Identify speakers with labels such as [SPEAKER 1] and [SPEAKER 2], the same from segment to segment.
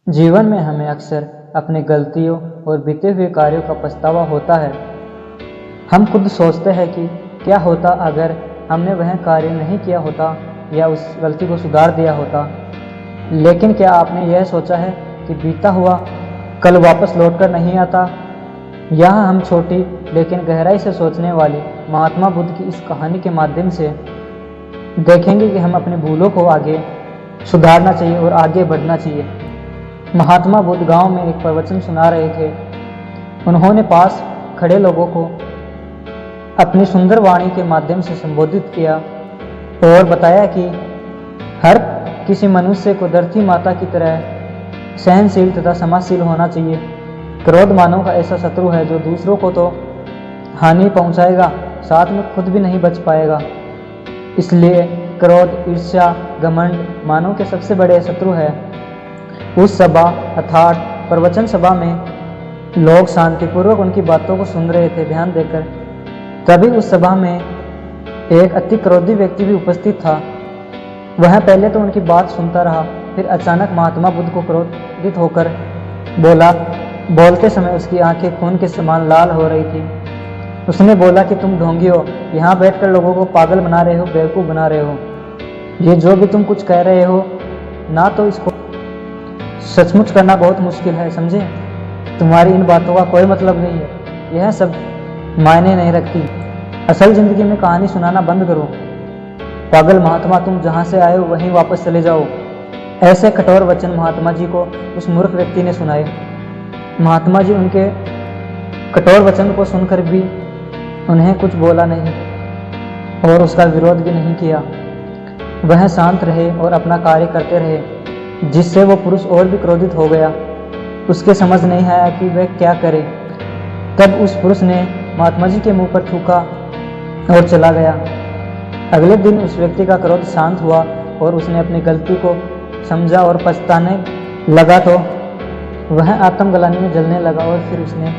[SPEAKER 1] जीवन में हमें अक्सर अपनी गलतियों और बीते हुए कार्यों का पछतावा होता है। हम खुद सोचते हैं कि क्या होता अगर हमने वह कार्य नहीं किया होता या उस गलती को सुधार दिया होता। लेकिन क्या आपने यह सोचा है कि बीता हुआ कल वापस लौटकर नहीं आता? यहाँ हम छोटी लेकिन गहराई से सोचने वाली महात्मा बुद्ध की इस कहानी के माध्यम से देखेंगे कि हम अपनी भूलों को आगे सुधारना चाहिए और आगे बढ़ना चाहिए। महात्मा बुद्ध गांव में एक प्रवचन सुना रहे थे। उन्होंने पास खड़े लोगों को अपनी सुंदर वाणी के माध्यम से संबोधित किया और बताया कि हर किसी मनुष्य को धरती माता की तरह सहनशील तथा समाजशील होना चाहिए। क्रोध मानव का ऐसा शत्रु है जो दूसरों को तो हानि पहुंचाएगा, साथ में खुद भी नहीं बच पाएगा। इसलिए क्रोध, ईर्ष्या, घमंड मानव के सबसे बड़े शत्रु है। उस सभा अर्थात प्रवचन सभा में लोग शांतिपूर्वक उनकी बातों को सुन रहे थे ध्यान देकर। तभी उस सभा में एक अति क्रोधी व्यक्ति भी उपस्थित था। वह पहले तो उनकी बात सुनता रहा, फिर अचानक महात्मा बुद्ध को क्रोधित होकर बोला। बोलते समय उसकी आंखें खून के समान लाल हो रही थी। उसने बोला कि तुम ढोंगी हो, यहाँ बैठकर लोगों को पागल बना रहे हो, बेवकूफ़ बना रहे हो। ये जो भी तुम कुछ कह रहे हो ना, तो इसको सचमुच करना बहुत मुश्किल है, समझे? तुम्हारी इन बातों का कोई मतलब नहीं है, यह सब मायने नहीं रखती। असल जिंदगी में कहानी सुनाना बंद करो। पागल महात्मा, तुम जहाँ से आए हो वहीं वापस चले जाओ। ऐसे कठोर वचन महात्मा जी को उस मूर्ख व्यक्ति ने सुनाए। महात्मा जी उनके कठोर वचन को सुनकर भी उन्हें कुछ बोला नहीं और उसका विरोध भी नहीं किया। वह शांत रहे और अपना कार्य करते रहे, जिससे वो पुरुष और भी क्रोधित हो गया। उसके समझ नहीं आया कि वह क्या करे। तब उस पुरुष ने महात्मा जी के मुंह पर थूका और चला गया। अगले दिन उस व्यक्ति का क्रोध शांत हुआ और उसने अपनी गलती को समझा और पछताने लगा तो वह आत्मग्लानि में जलने लगा और फिर उसने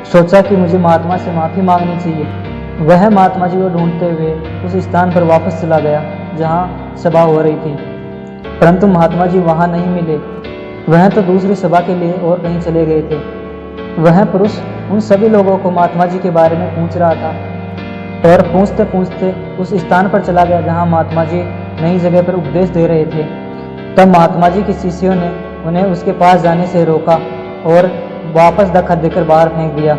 [SPEAKER 1] सोचा कि मुझे महात्मा से माफ़ी मांगनी चाहिए। वह महात्मा जी को ढूंढते हुए उस स्थान पर वापस चला गया जहाँ सभा हो रही थी, परंतु महात्मा जी वहाँ नहीं मिले। वह तो दूसरी सभा के लिए और कहीं चले गए थे। वह पुरुष उन सभी लोगों को महात्मा जी के बारे में पूछ रहा था और पूछते पूछते उस स्थान पर चला गया जहाँ महात्मा जी नई जगह पर उपदेश दे रहे थे। तब महात्मा जी के शिष्यों ने उन्हें उसके पास जाने से रोका और वापस धक्का देकर बाहर फेंक दिया।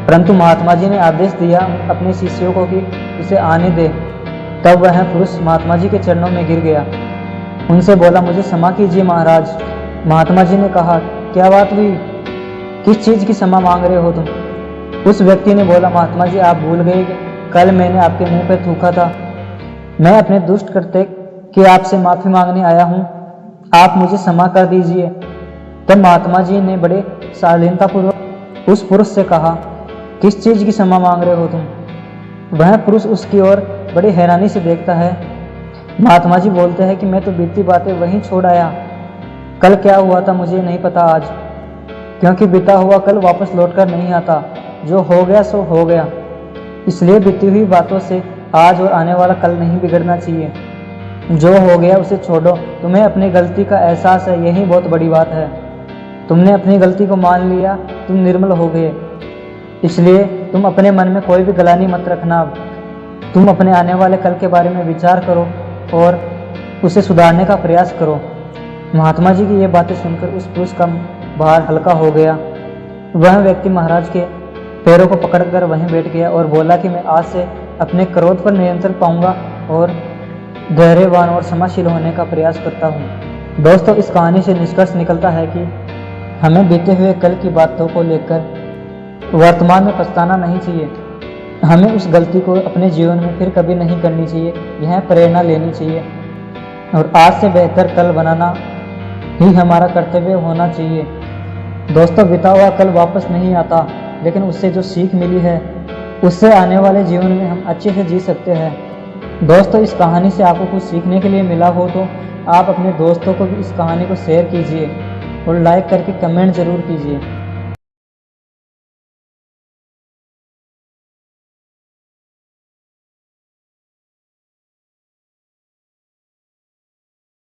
[SPEAKER 1] परंतु महात्मा जी ने आदेश दिया अपने शिष्यों को कि उसे आने दे। तब वह पुरुष महात्मा जी के चरणों में गिर गया। उनसे बोला, मुझे क्षमा कीजिए महाराज। महात्मा जी ने कहा, क्या बात हुई? किस चीज़ की क्षमा मांग रहे हो तुम? उस व्यक्ति ने बोला, महात्मा जी आप भूल गए कि कल मैंने आपके मुंह पर थूका था। मैं अपने दुष्ट कृत्य की आपसे माफ़ी मांगने आया हूँ, आप मुझे क्षमा कर दीजिए। तब महात्मा जी ने बड़े शालीनतापूर्वक उस पुरुष से कहा, किस चीज़ की क्षमा मांग रहे हो तुम? वह पुरुष उसकी ओर बड़ी हैरानी से देखता है। महात्मा जी बोलते हैं कि मैं तो बीती बातें वहीं छोड़ आया। कल क्या हुआ था मुझे नहीं पता आज, क्योंकि बीता हुआ कल वापस लौटकर नहीं आता। जो हो गया सो हो गया। इसलिए बीती हुई बातों से आज और आने वाला कल नहीं बिगड़ना चाहिए। जो हो गया उसे छोड़ो। तुम्हें अपनी गलती का एहसास है, यही बहुत बड़ी बात है। तुमने अपनी गलती को मान लिया, तुम निर्मल हो गए। इसलिए तुम अपने मन में कोई भी गलानी मत रखना। तुम अपने आने वाले कल के बारे में विचार करो और उसे सुधारने का प्रयास करो। महात्मा जी की ये बातें सुनकर उस पुरुष का भार हल्का हो गया। वह व्यक्ति महाराज के पैरों को पकड़कर वहीं बैठ गया और बोला कि मैं आज से अपने क्रोध पर नियंत्रण पाऊंगा और धैर्यवान और क्षमाशील होने का प्रयास करता हूँ। दोस्तों, इस कहानी से निष्कर्ष निकलता है कि हमें बीते हुए कल की बातों को लेकर वर्तमान में पछताना नहीं चाहिए। हमें उस गलती को अपने जीवन में फिर कभी नहीं करनी चाहिए। यह प्रेरणा लेनी चाहिए और आज से बेहतर कल बनाना ही हमारा कर्तव्य होना चाहिए। दोस्तों, बीता हुआ कल वापस नहीं आता, लेकिन उससे जो सीख मिली है उससे आने वाले जीवन में हम अच्छे से जी सकते हैं। दोस्तों, इस कहानी से आपको कुछ सीखने के लिए मिला हो तो आप अपने दोस्तों को भी इस कहानी को शेयर कीजिए और लाइक करके कमेंट ज़रूर कीजिए।